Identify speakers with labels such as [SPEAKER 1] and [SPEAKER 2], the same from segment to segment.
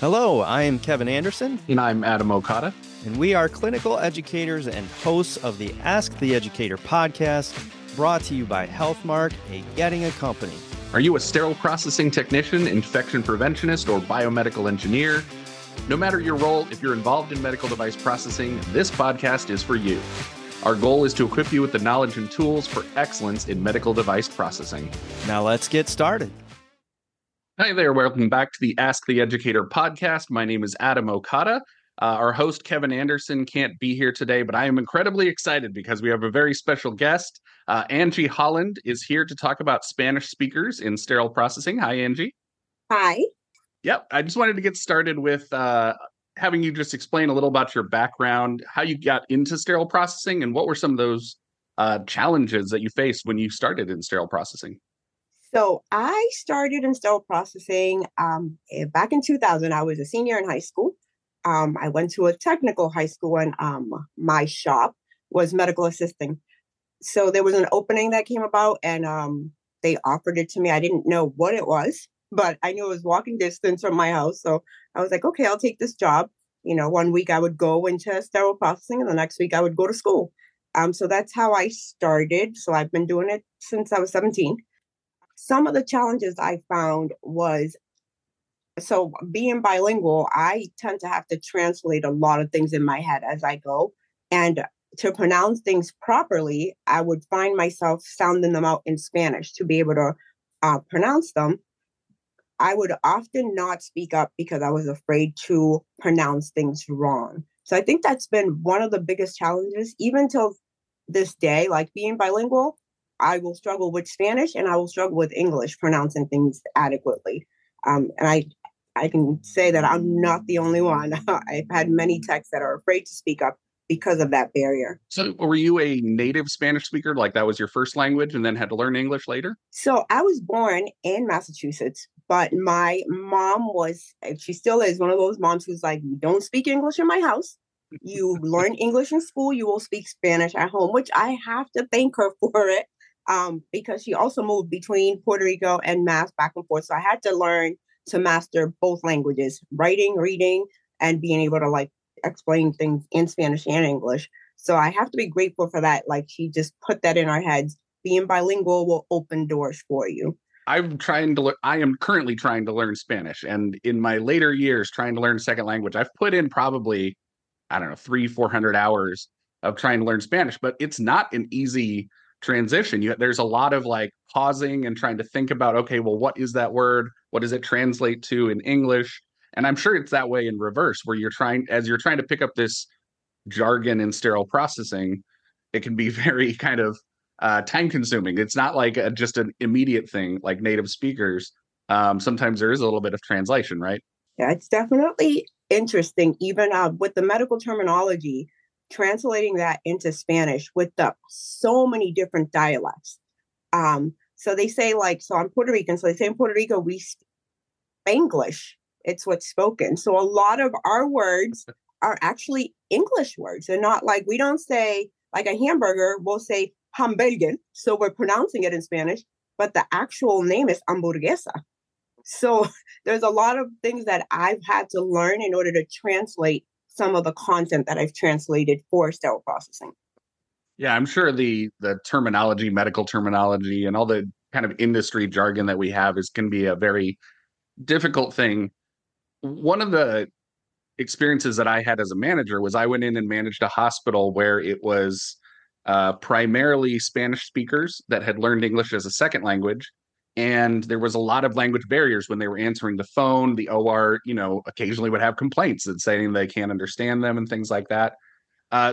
[SPEAKER 1] Hello, I am Kevin Anderson.
[SPEAKER 2] And I'm Adam Okada.
[SPEAKER 1] And we are clinical educators and hosts of the Ask the Educator podcast, brought to you by Healthmark, a Getting a company.
[SPEAKER 2] Are you a sterile processing technician, infection preventionist, or biomedical engineer? No matter your role, if you're involved in medical device processing, this podcast is for you. Our goal is to equip you with the knowledge and tools for excellence in medical device processing.
[SPEAKER 1] Now let's get started.
[SPEAKER 2] Hi there, welcome back to the Ask the Educator podcast. My name is Adam Okada. Our host, Kevin Anderson, can't be here today, but I am incredibly excited because we have a very special guest. Angie Holland is here to talk about Spanish speakers in sterile processing. Hi, Angie.
[SPEAKER 3] Hi.
[SPEAKER 2] Yep, I just wanted to get started with having you just explain a little about your background, how you got into sterile processing, and what were some of those challenges that you faced when you started in sterile processing?
[SPEAKER 3] So I started in sterile processing back in 2000. I was a senior in high school. I went to a technical high school, and my shop was medical assisting. So there was an opening that came about, and they offered it to me. I didn't know what it was, but I knew it was walking distance from my house. So I was like, okay, I'll take this job. You know, one week I would go into sterile processing, and the next week I would go to school. So that's how I started. So I've been doing it since I was 17. Some of the challenges I found was, so being bilingual, I tend to have to translate a lot of things in my head as I go. And to pronounce things properly, I would find myself sounding them out in Spanish to be able to pronounce them. I would often not speak up because I was afraid to pronounce things wrong. So I think that's been one of the biggest challenges, even till this day, like being bilingual. I will struggle with Spanish and I will struggle with English, pronouncing things adequately. And I can say that I'm not the only one. I've had many techs that are afraid to speak up because of that barrier.
[SPEAKER 2] So were you a native Spanish speaker, like that was your first language and then had to learn English later?
[SPEAKER 3] So I was born in Massachusetts, but my mom was, and she still is, one of those moms who's like, you don't speak English in my house. You learn English in school, you will speak Spanish at home, which I have to thank her for it. Because she also moved between Puerto Rico and Mass back and forth. So I had to learn to master both languages, writing, reading, and being able to like explain things in Spanish and English. So I have to be grateful for that. Like she just put that in our heads. Being bilingual will open doors for you.
[SPEAKER 2] I am currently trying to learn Spanish. And in my later years, trying to learn a second language, I've put in probably, 300-400 hours of trying to learn Spanish, but it's not an easy transition. There's a lot of like pausing and trying to think about, okay, well, what is that word? What does it translate to in English? And I'm sure it's that way in reverse, where you're trying to pick up this jargon in sterile processing, it can be very kind of time consuming. It's not like just an immediate thing like native speakers. Sometimes there is a little bit of translation, right?
[SPEAKER 3] Yeah, it's definitely interesting, even with the medical terminology, translating that into Spanish with so many different dialects. So they say so I'm Puerto Rican. So they say in Puerto Rico, we speak English. It's what's spoken. So a lot of our words are actually English words. They're not like, we don't say like a hamburger, we'll say hamburger. So we're pronouncing it in Spanish, but the actual name is hamburguesa. So there's a lot of things that I've had to learn in order to translate some of the content that I've translated for sterile processing.
[SPEAKER 2] Yeah, I'm sure the terminology, medical terminology, and all the kind of industry jargon that we have can be a very difficult thing. One of the experiences that I had as a manager was I went in and managed a hospital where it was primarily Spanish speakers that had learned English as a second language. And there was a lot of language barriers when they were answering the phone. The OR, occasionally would have complaints and saying they can't understand them and things like that.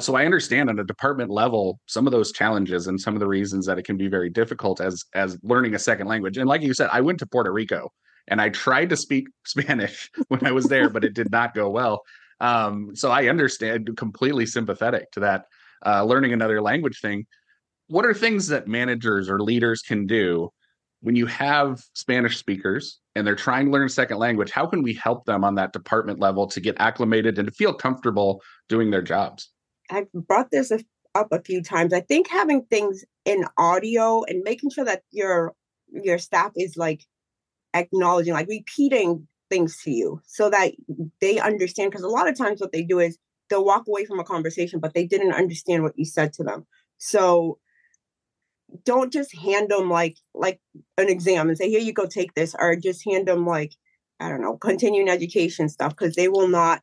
[SPEAKER 2] So I understand on a department level some of those challenges and some of the reasons that it can be very difficult as learning a second language. And like you said, I went to Puerto Rico and I tried to speak Spanish when I was there, but it did not go well. So I understand, completely sympathetic to that learning another language thing. What are things that managers or leaders can do when you have Spanish speakers and they're trying to learn a second language? How can we help them on that department level to get acclimated and to feel comfortable doing their jobs?
[SPEAKER 3] I've brought this up a few times. I think having things in audio and making sure that your staff is like acknowledging, like repeating things to you so that they understand. Because a lot of times what they do is they'll walk away from a conversation, but they didn't understand what you said to them. So don't just hand them like an exam and say, here you go, take this, or just hand them like, I don't know, continuing education stuff, because they will not,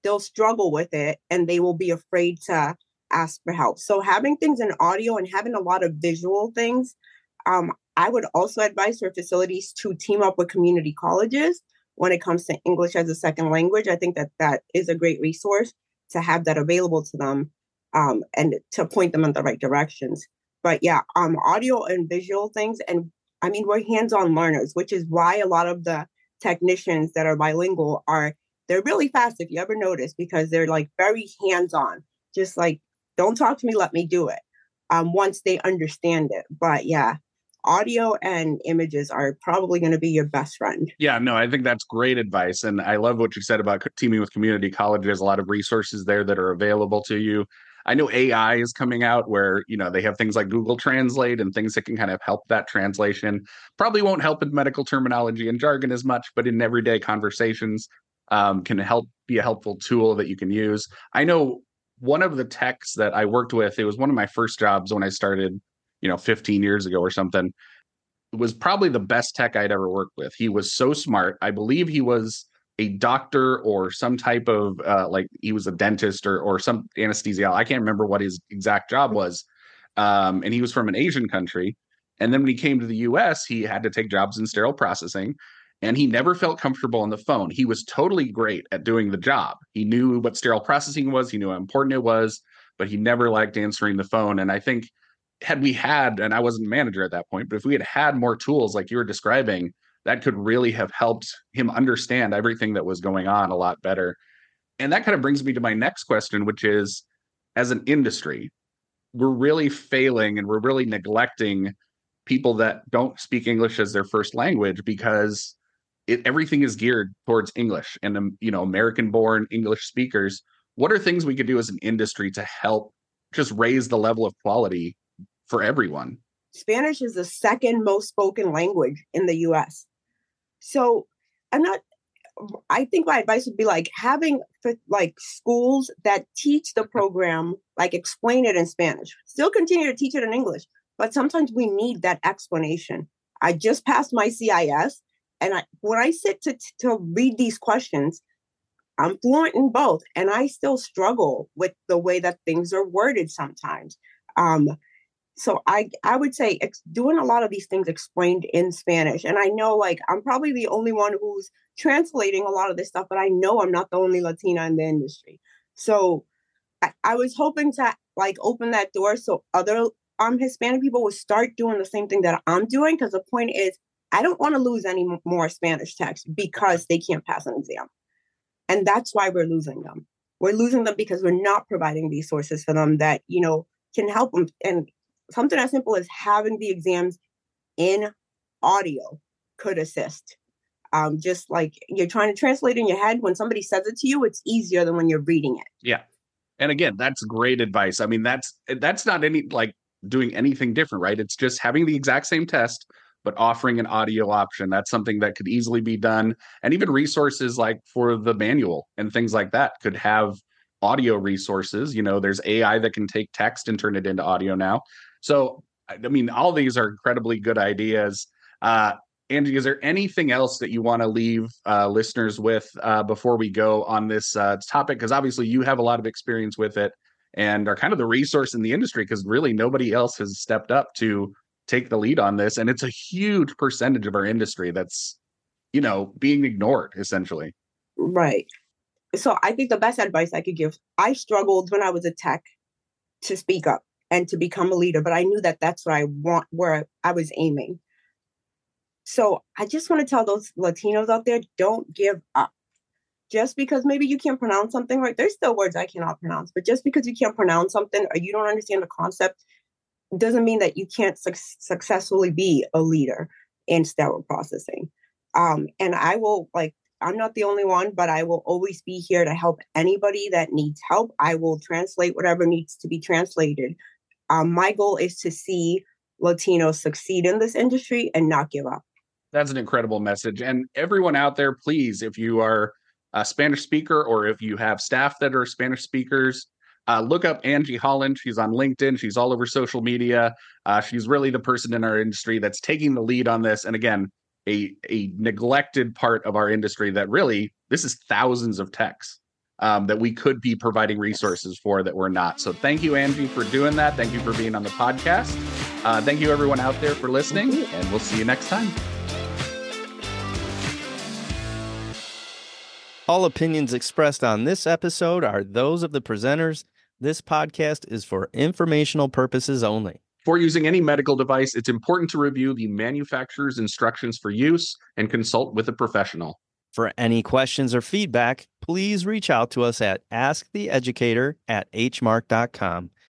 [SPEAKER 3] they'll struggle with it and they will be afraid to ask for help. So having things in audio and having a lot of visual things, I would also advise for facilities to team up with community colleges when it comes to English as a second language. I think that is a great resource to have that available to them, and to point them in the right directions. But yeah, audio and visual things. And I mean, we're hands-on learners, which is why a lot of the technicians that are bilingual they're really fast, if you ever notice, because they're like very hands-on, just like, don't talk to me, let me do it. Once they understand it. But yeah, audio and images are probably going to be your best friend.
[SPEAKER 2] Yeah, no, I think that's great advice. And I love what you said about teaming with community colleges. A lot of resources there that are available to you. I know AI is coming out where, they have things like Google Translate and things that can kind of help that translation. Probably won't help in medical terminology and jargon as much, but in everyday conversations can be a helpful tool that you can use. I know one of the techs that I worked with, it was one of my first jobs when I started, 15 years ago or something. It was probably the best tech I'd ever worked with. He was so smart. I believe he was a doctor or some type of he was a dentist or some anesthesiologist. I can't remember what his exact job was. And he was from an Asian country. And then when he came to the US, he had to take jobs in sterile processing, and he never felt comfortable on the phone. He was totally great at doing the job. He knew what sterile processing was. He knew how important it was, but he never liked answering the phone. And I think had we had, and I wasn't a manager at that point, but if we had had more tools like you were describing, that could really have helped him understand everything that was going on a lot better. And that kind of brings me to my next question, which is, as an industry, we're really failing and we're really neglecting people that don't speak English as their first language, because everything is geared towards English and, American-born English speakers. What are things we could do as an industry to help just raise the level of quality for everyone?
[SPEAKER 3] Spanish is the second most spoken language in the US. So I think my advice would be like having like schools that teach the program, like explain it in Spanish, still continue to teach it in English, but sometimes we need that explanation. I just passed my CIS, and when I sit to read these questions, I'm fluent in both, and I still struggle with the way that things are worded sometimes. So I would say doing a lot of these things explained in Spanish. And I know I'm probably the only one who's translating a lot of this stuff, but I know I'm not the only Latina in the industry. So I was hoping to open that door so other Hispanic people would start doing the same thing that I'm doing. Because the point is, I don't want to lose any more Spanish techs because they can't pass an exam. And that's why we're losing them. We're losing them because we're not providing resources for them that, can help them. And something as simple as having the exams in audio could assist. Just like you're trying to translate in your head, when somebody says it to you, it's easier than when you're reading it.
[SPEAKER 2] Yeah. And again, that's great advice. I mean, that's not doing anything different, right? It's just having the exact same test, but offering an audio option. That's something that could easily be done. And even resources like for the manual and things like that could have audio resources. There's AI that can take text and turn it into audio now. So, I mean, all these are incredibly good ideas. Angie, is there anything else that you want to leave listeners with before we go on this topic? Because obviously you have a lot of experience with it and are kind of the resource in the industry, because really nobody else has stepped up to take the lead on this. And it's a huge percentage of our industry that's, being ignored, essentially.
[SPEAKER 3] Right. So I think the best advice I could give, I struggled when I was a tech to speak up and to become a leader, but I knew that that's where I was aiming. So I just want to tell those Latinos out there, don't give up. Just because maybe you can't pronounce something right, there's still words I cannot pronounce, but just because you can't pronounce something or you don't understand the concept doesn't mean that you can't successfully be a leader in sterile processing. And I will, I'm not the only one, but I will always be here to help anybody that needs help. I will translate whatever needs to be translated. My goal is to see Latinos succeed in this industry and not give up.
[SPEAKER 2] That's an incredible message. And everyone out there, please, if you are a Spanish speaker or if you have staff that are Spanish speakers, look up Angie Holland. She's on LinkedIn. She's all over social media. She's really the person in our industry that's taking the lead on this. And again, a neglected part of our industry that really, this is thousands of techs that we could be providing resources for that we're not. So thank you, Angie, for doing that. Thank you for being on the podcast. Thank you, everyone out there, for listening, and we'll see you next time.
[SPEAKER 1] All opinions expressed on this episode are those of the presenters. This podcast is for informational purposes only.
[SPEAKER 2] Before using any medical device, it's important to review the manufacturer's instructions for use and consult with a professional.
[SPEAKER 1] For any questions or feedback, please reach out to us at asktheeducator@hmark.com.